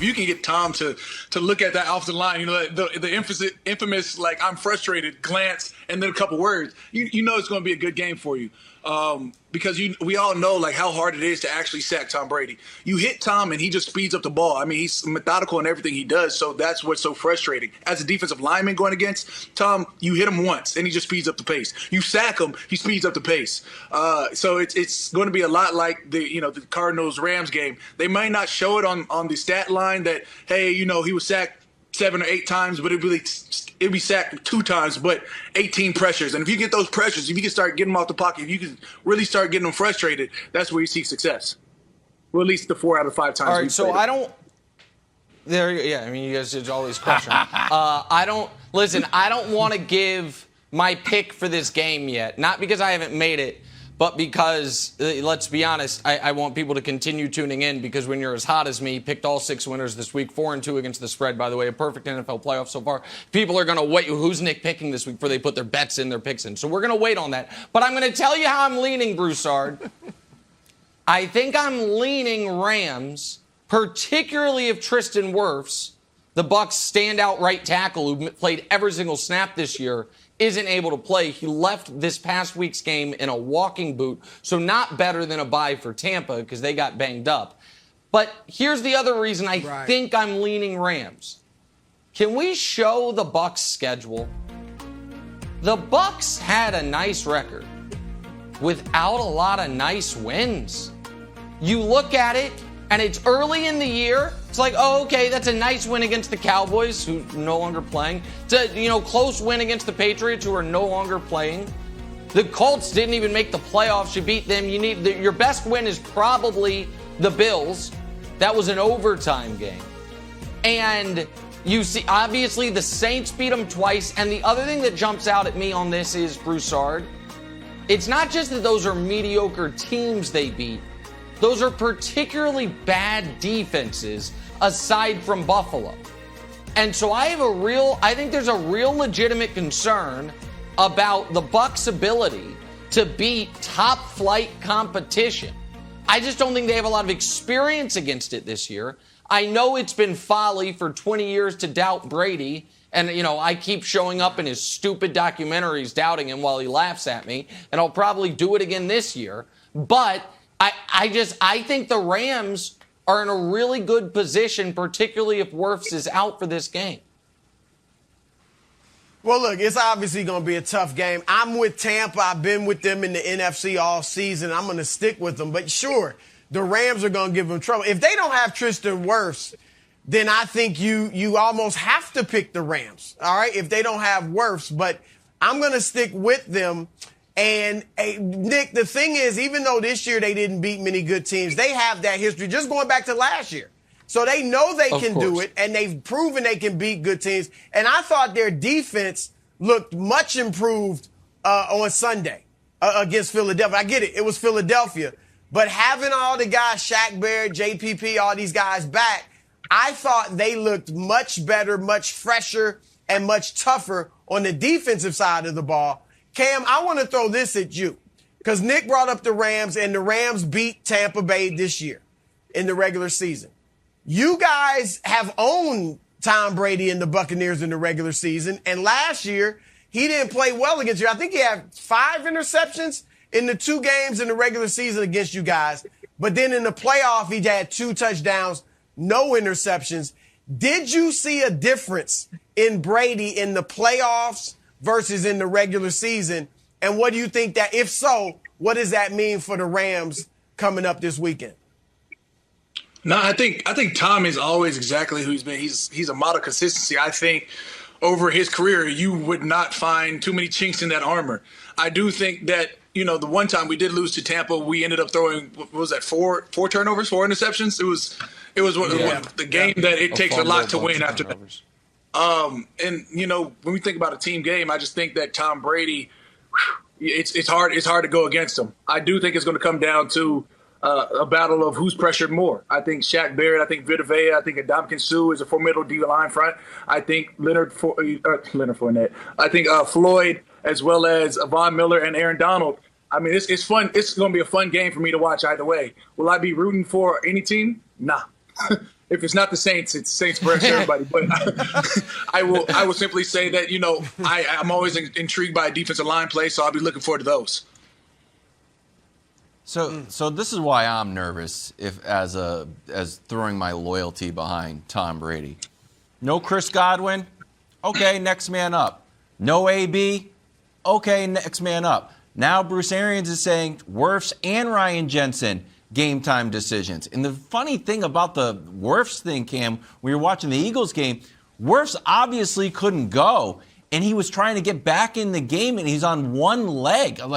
if you can get Tom to look at that off the line, the infamous like I'm frustrated glance and then a couple words, you know it's going to be a good game for you. Because we all know like how hard it is to actually sack Tom Brady. You hit Tom and he just speeds up the ball. I mean, he's methodical in everything he does, so that's what's so frustrating. As a defensive lineman going against Tom, you hit him once and he just speeds up the pace. You sack him, he speeds up the pace. So it's going to be a lot like the Cardinals-Rams game. They might not show it on the stat line that, hey, he was sacked 7 or 8 times, but it'd be sacked 2 times, but 18 pressures. And if you get those pressures, if you can start getting them off the pocket, if you can really start getting them frustrated, that's where you see success. Well, at least the 4 out of 5 times. All right, so I don't. There, yeah. I mean, you guys did all these questions. I don't want to give my pick for this game yet. Not because I haven't made it, but because, let's be honest, I want people to continue tuning in because when you're as hot as me, picked all 6 winners this week, 4-2 against the spread, by the way, a perfect NFL playoff so far. People are going to wait. Who's Nick picking this week before they put their bets in, their picks in? So we're going to wait on that. But I'm going to tell you how I'm leaning, Broussard. I think I'm leaning Rams, particularly if Tristan Wirfs, the Bucs' standout right tackle who played every single snap this year, isn't able to play. He left this past week's game in a walking boot, so not better than a bye for Tampa because they got banged up. But here's the other reason I think I'm leaning Rams. Can we show the Bucs' schedule? The Bucs had a nice record without a lot of nice wins. You look at it, and it's early in the year. It's like, oh, okay, that's a nice win against the Cowboys, who are no longer playing. It's a close win against the Patriots, who are no longer playing. The Colts didn't even make the playoffs. You beat them. Your best win is probably the Bills. That was an overtime game. And you see, obviously, the Saints beat them twice. And the other thing that jumps out at me on this is, Broussard, it's not just that those are mediocre teams they beat. Those are particularly bad defenses aside from Buffalo. And so I think there's a real legitimate concern about the Bucs' ability to beat top flight competition. I just don't think they have a lot of experience against it this year. I know it's been folly for 20 years to doubt Brady. And, I keep showing up in his stupid documentaries doubting him while he laughs at me. And I'll probably do it again this year. But I think the Rams are in a really good position, particularly if Wirfs is out for this game. Well, look, it's obviously going to be a tough game. I'm with Tampa. I've been with them in the NFC all season. I'm going to stick with them. But sure, the Rams are going to give them trouble. If they don't have Tristan Wirfs, then I think you almost have to pick the Rams, all right, if they don't have Wirfs. But I'm going to stick with them. And, Nick, the thing is, even though this year they didn't beat many good teams, they have that history just going back to last year. So they know they can do it, and they've proven they can beat good teams. And I thought their defense looked much improved on Sunday against Philadelphia. I get it. It was Philadelphia. But having all the guys, Shaq Barrett, JPP, all these guys back, I thought they looked much better, much fresher, and much tougher on the defensive side of the ball. Cam, I want to throw this at you because Nick brought up the Rams, and the Rams beat Tampa Bay this year in the regular season. You guys have owned Tom Brady and the Buccaneers in the regular season, and last year he didn't play well against you. I think he had 5 interceptions in the 2 games in the regular season against you guys, but then in the playoff he had 2 touchdowns, no interceptions. Did you see a difference in Brady in the playoffs versus in the regular season? And what do you think that, if so, what does that mean for the Rams coming up this weekend? No, I think Tom is always exactly who he's been. He's a model of consistency. I think over his career, you would not find too many chinks in that armor. I do think that, the one time we did lose to Tampa, we ended up throwing, what was that, 4 turnovers, 4 interceptions? It was the game that it takes a lot to win after that. And when we think about a team game, I just think that Tom Brady, it's hard to go against him. I do think it's going to come down to a battle of who's pressured more. I think Shaq Barrett, I think Vita Vea, I think Ndamukong Suh is a formidable D-line front. I think Leonard Fournette. I think Floyd, as well as Von Miller and Aaron Donald. I mean, it's fun. It's going to be a fun game for me to watch either way. Will I be rooting for any team? Nah. if it's not the Saints, it's Saints versus everybody. But I will simply say that, you know, I'm always intrigued by defensive line play, so I'll be looking forward to those. So this is why I'm nervous as throwing my loyalty behind Tom Brady. No Chris Godwin, okay, next man up. No AB, okay, next man up. Now Bruce Arians is saying Wirfs and Ryan Jensen, game time decisions. And the funny thing about the Wirfs thing, Cam, when you're watching the Eagles game, Wirfs obviously couldn't go. And he was trying to get back in the game, and he's on one leg. It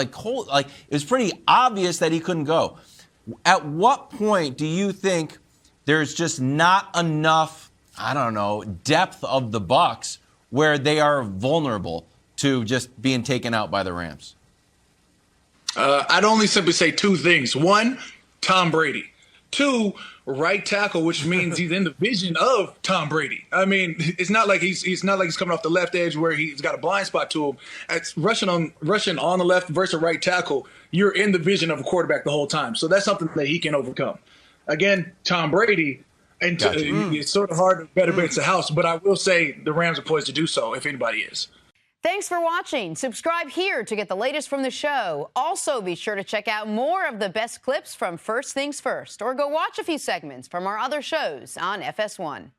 was pretty obvious that he couldn't go. At what point do you think there's just not enough, I don't know, depth of the Bucs where they are vulnerable to just being taken out by the Rams? I'd only simply say two things. One, Tom Brady. Two, right tackle, which means he's in the vision of Tom Brady. I mean, it's not like he's coming off the left edge where he's got a blind spot to him. It's rushing on the left versus right tackle. You're in the vision of a quarterback the whole time. So that's something that he can overcome. Again, Tom Brady, and it's sort of hard to bet against the house, but I will say the Rams are poised to do so if anybody is. Thanks for watching. Subscribe here to get the latest from the show. Also, be sure to check out more of the best clips from First Things First, or go watch a few segments from our other shows on FS1.